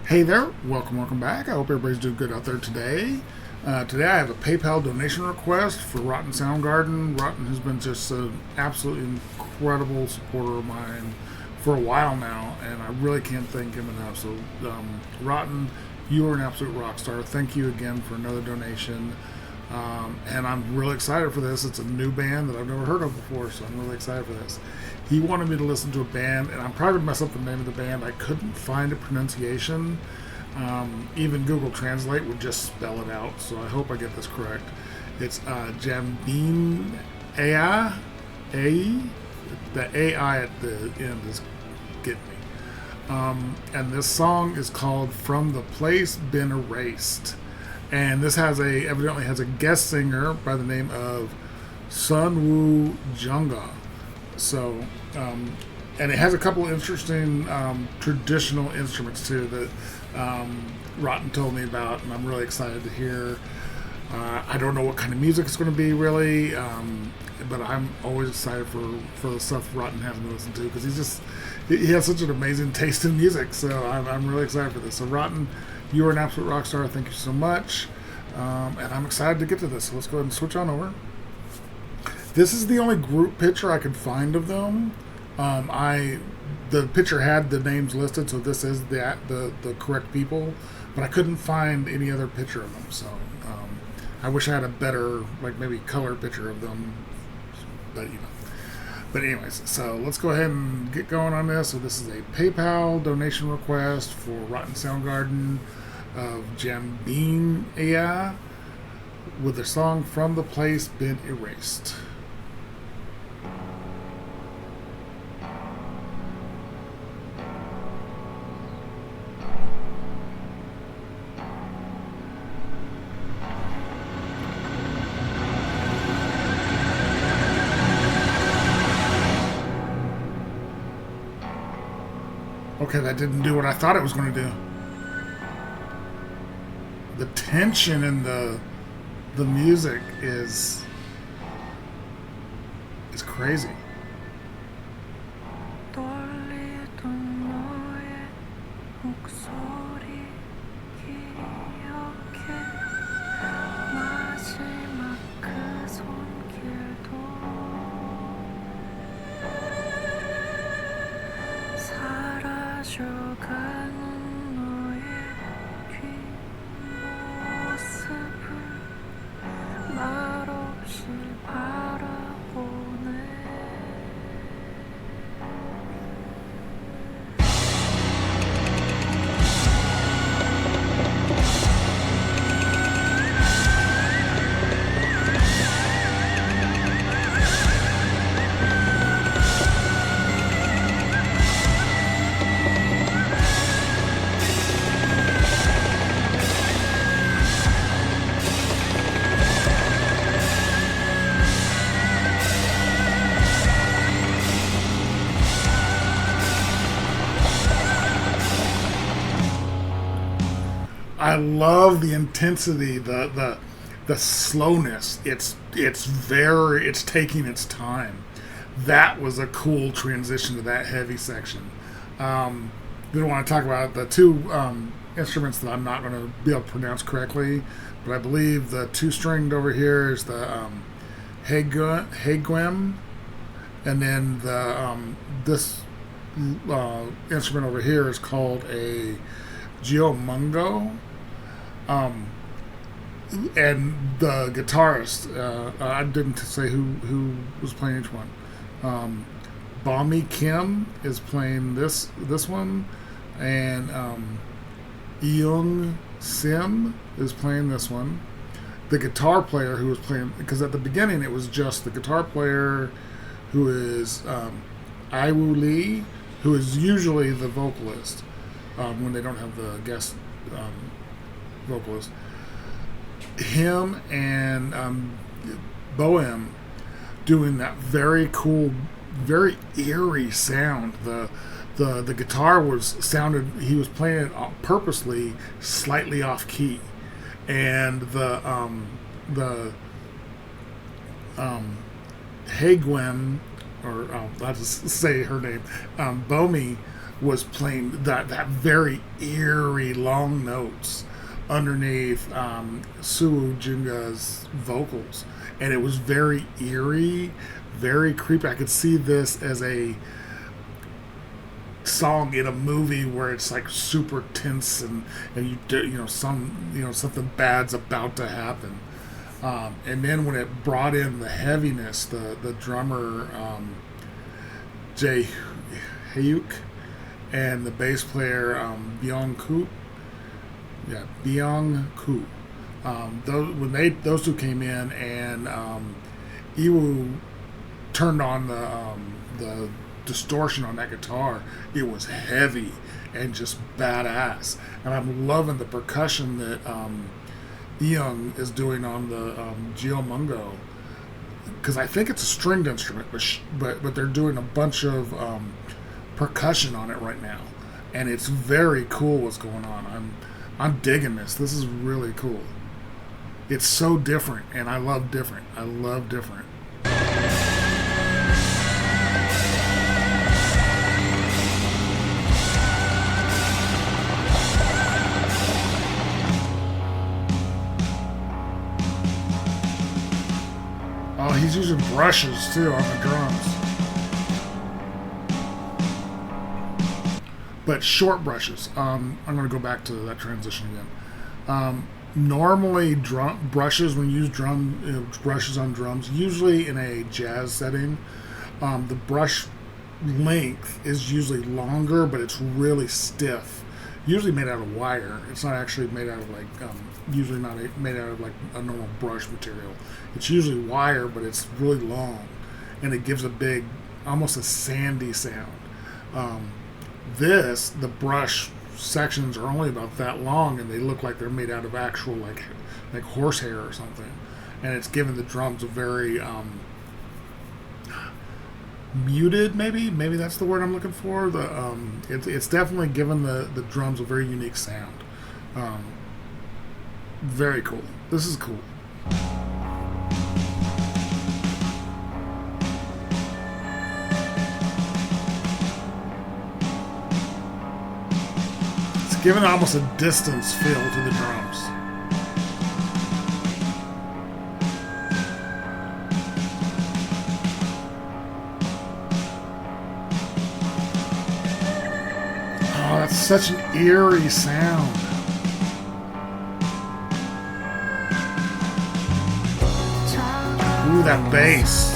Hey there, welcome back. I hope everybody's doing good out there today. Today I have a PayPal donation request for Rotten Soundgarden. Rotten has been just an absolutely incredible supporter of mine for a while now, and I really can't thank him enough. So, Rotten, you are an absolute rock star. Thank you again for another donation. And I'm really excited for this. It's a new band that I've never heard of before, so I'm really excited for this. He wanted me to listen to a band, and I'm probably going to mess up the name of the band. I couldn't find a pronunciation. Even Google Translate would just spell it out, so I hope I get this correct. It's JAMBINAI. The AI at the end is getting me. And this song is called From the Place Been Erased. And this evidently has a guest singer by the name of Sunwoojunga. So, and it has a couple of interesting traditional instruments too that Rotten told me about, and I'm really excited to hear. I don't know what kind of music it's going to be really, but I'm always excited for the stuff Rotten has me listen to because he has such an amazing taste in music. So I'm really excited for this. So Rotten, you are an absolute rock star. Thank you so much, and I'm excited to get to this. So let's go ahead and switch on over. This is the only group picture I could find of them. The picture had the names listed, so this is the correct people, but I couldn't find any other picture of them. So I wish I had a better, like maybe color picture of them, but you know. But anyways, so let's go ahead and get going on this. So this is a PayPal donation request for Rotten Soundgarden of JAMBINAI with the song From the Place Been Erased. Okay, that didn't do what I thought it was going to do. The tension in the music is crazy. I love the intensity, the slowness. It's taking its time. That was a cool transition to that heavy section. We don't want to talk about the two instruments that I'm not going to be able to pronounce correctly, but I believe the two-stringed over here is the Hagwem, and then this instrument over here is called a Geomungo. And the guitarist, I didn't say who was playing each one. Bami Kim is playing this one, and Eung Sim is playing this one. The guitar player who was playing, because at the beginning it was just the guitar player, who is Iwoo Lee, who is usually the vocalist when they don't have the guest vocalist. Him and Bohem doing that very cool, very eerie sound. The guitar he was playing it purposely slightly off key, and the Hagwen, or I'll just say her name, Bomi, was playing that very eerie long notes underneath Sunwoojunga's vocals, and it was very eerie, very creepy. I could see this as a song in a movie where it's like super tense, and something bad's about to happen. And then when it brought in the heaviness, the drummer Jay Hyuk and the bass player Byung Koo, Byung Koo. Those two came in, and Iwoo turned on the distortion on that guitar. It was heavy and just badass, and I'm loving the percussion that Byung is doing on the Geomungo, because I think it's a stringed instrument, but they're doing a bunch of percussion on it right now, and it's very cool what's going on. I'm digging this. This is really cool. It's so different, and I love different. I love different. Oh, he's using brushes too on the drums. But short brushes. I'm going to go back to that transition again. Normally, brushes, when you use brushes on drums, usually in a jazz setting, the brush length is usually longer, but it's really stiff. Usually made out of wire. It's not actually made out of usually not made out of like a normal brush material. It's usually wire, but it's really long, and it gives a big, almost a sandy sound. The brush sections are only about that long, and they look like they're made out of actual like horsehair or something, and it's giving the drums a very muted, maybe that's the word I'm looking for. It's definitely given the drums a very unique sound. Very cool. This is cool. It's given almost a distance feel to the drums. Oh, that's such an eerie sound. Ooh, that bass.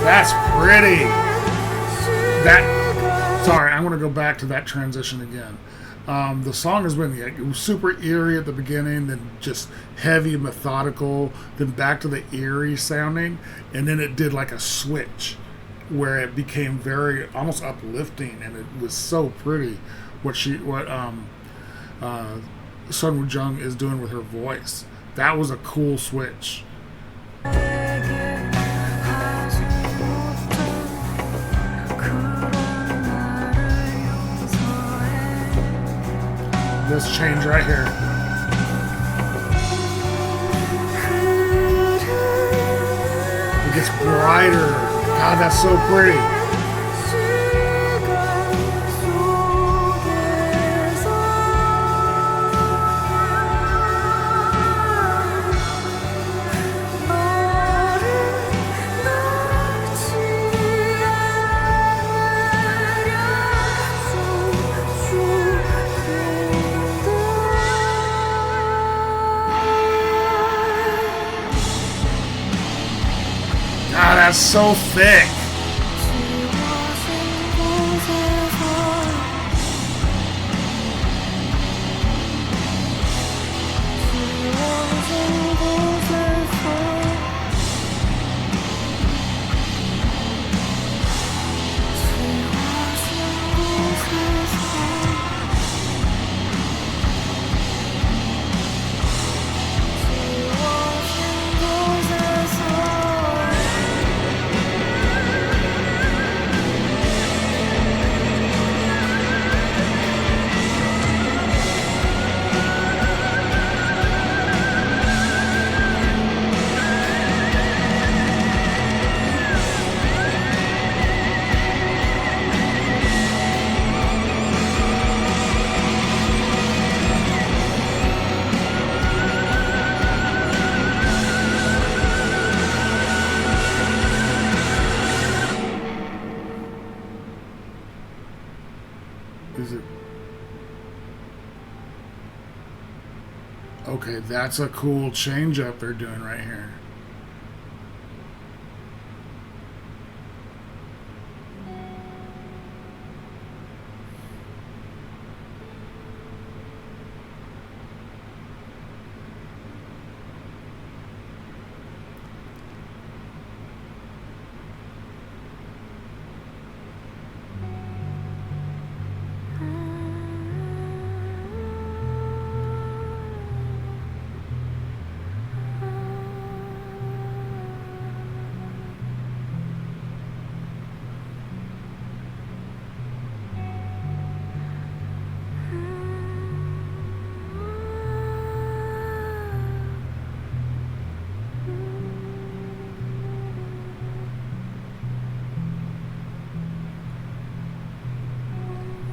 That's pretty. Sorry, I'm going to go back to that transition again. The song has been it was super eerie at the beginning, then just heavy, methodical, then back to the eerie sounding, and then it did like a switch where it became very almost uplifting, and it was so pretty. What Sunwoojunga is doing with her voice. That was a cool switch. This change right here. It gets brighter. God, that's so pretty. God, that's so thick. Okay, that's a cool change up they're doing right here.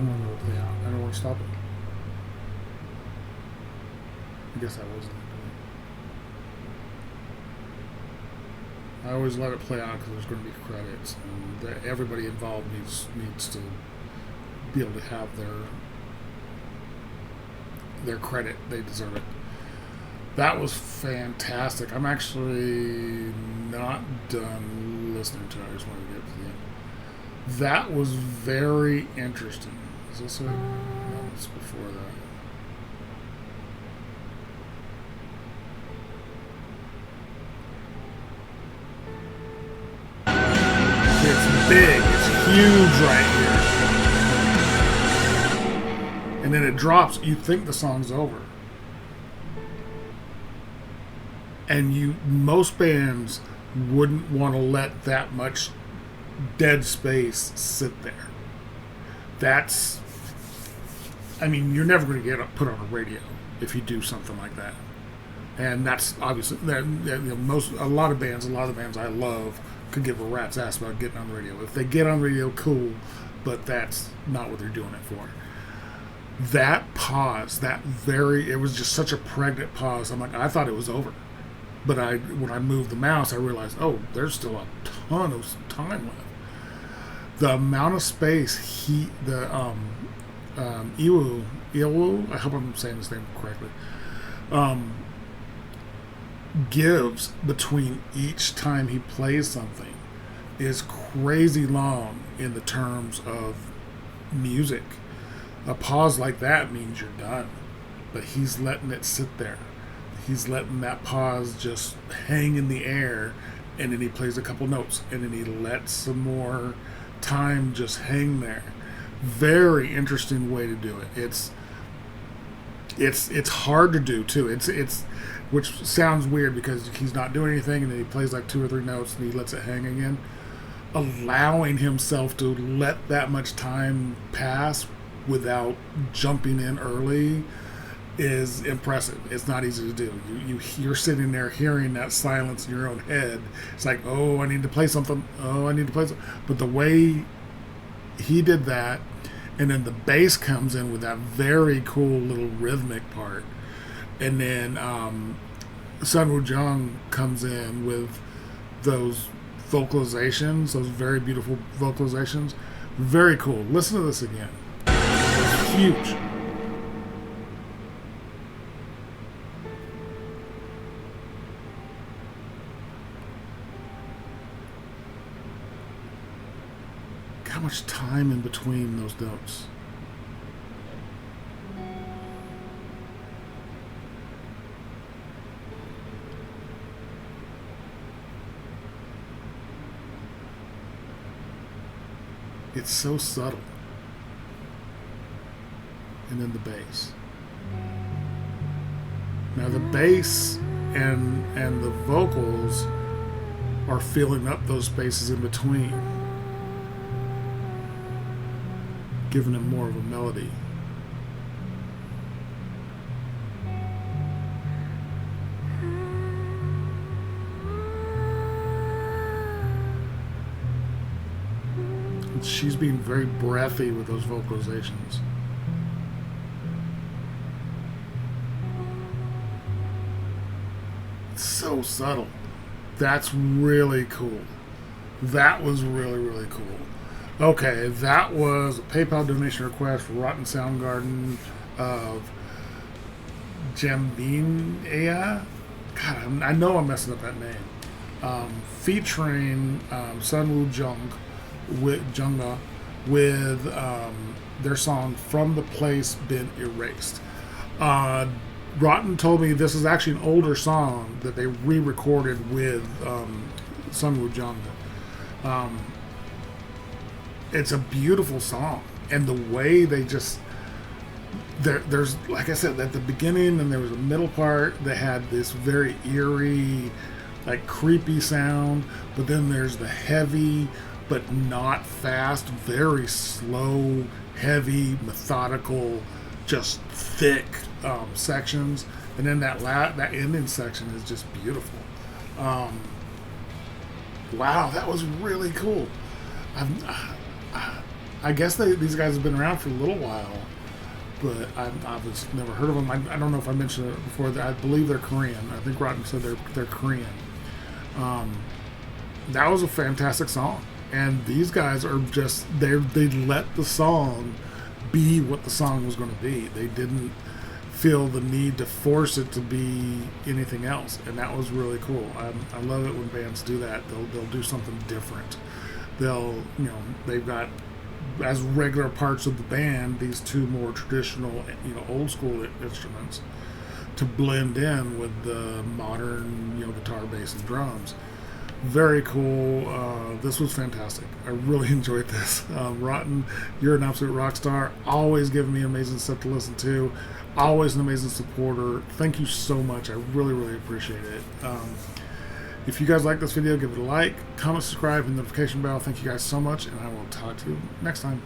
I don't want to stop it. I guess I wasn't. I always let it play out because there's going to be credits, and everybody involved needs to be able to have their credit. They deserve it. That was fantastic. I'm actually not done listening to it. I just wanted to get to the end. That was very interesting. Is this it? No, it's before that. It's big. It's huge right here. And then it drops. You think the song's over. And most bands wouldn't want to let that much dead space sit there. You're never going to get put on a radio if you do something like that. And that's obviously a lot of bands I love could give a rat's ass about getting on the radio. If they get on the radio, cool, but that's not what they're doing it for. That pause, it was just such a pregnant pause. I'm like, I thought it was over. But when I moved the mouse, I realized, oh, there's still a ton of time left. The amount of space Iwu, I hope I'm saying his name correctly, gives between each time he plays something is crazy long in the terms of music. A pause like that means you're done, but he's letting it sit there. He's letting that pause just hang in the air, and then he plays a couple notes, and then he lets some more time just hang there. Very interesting way to do it. It's hard to do too. It's which sounds weird because he's not doing anything, and then he plays like 2 or 3 notes and he lets it hang again. Allowing himself to let that much time pass without jumping in early is impressive. It's not easy to do. You're sitting there hearing that silence in your own head. It's like, oh, I need to play something. Oh, I need to play something. But the way he did that, and then the bass comes in with that very cool little rhythmic part, and then Sunwoojunga comes in with those vocalizations, those very beautiful vocalizations. Very cool. Listen to this again. It's huge. How much time in between those notes? It's so subtle. And then the bass. Now the bass and the vocals are filling up those spaces in between, giving it more of a melody. She's being very breathy with those vocalizations. It's so subtle. That's really cool. That was really, really cool. Okay, that was a PayPal donation request for Rotten Soundgarden of JAMBINAI. God, I know I'm messing up that name. Featuring Sunwoojunga with their song "From the Place Been Erased." Rotten told me this is actually an older song that they re-recorded with Sunwoojunga. It's a beautiful song, and the way they just there's like I said at the beginning, and there was a middle part that had this very eerie, like creepy sound, but then there's the heavy but not fast, very slow, heavy, methodical, just thick sections, and then that ending section is just beautiful. Wow, that was really cool. I guess these guys have been around for a little while, but I've just never heard of them. I don't know if I mentioned it before. I believe they're Korean. I think Rotten said they're Korean. That was a fantastic song, and these guys are just they let the song be what the song was going to be. They didn't feel the need to force it to be anything else, and that was really cool. I love it when bands do that. They'll do something different. They've got, as regular parts of the band, these two more traditional, old school instruments to blend in with the modern, guitar, bass, and drums. Very cool. This was fantastic. I really enjoyed this. Rotten, you're an absolute rock star. Always giving me amazing stuff to listen to. Always an amazing supporter. Thank you so much. I really, really appreciate it. If you guys like this video, give it a like, comment, subscribe, and notification bell. Thank you guys so much, and I will talk to you next time.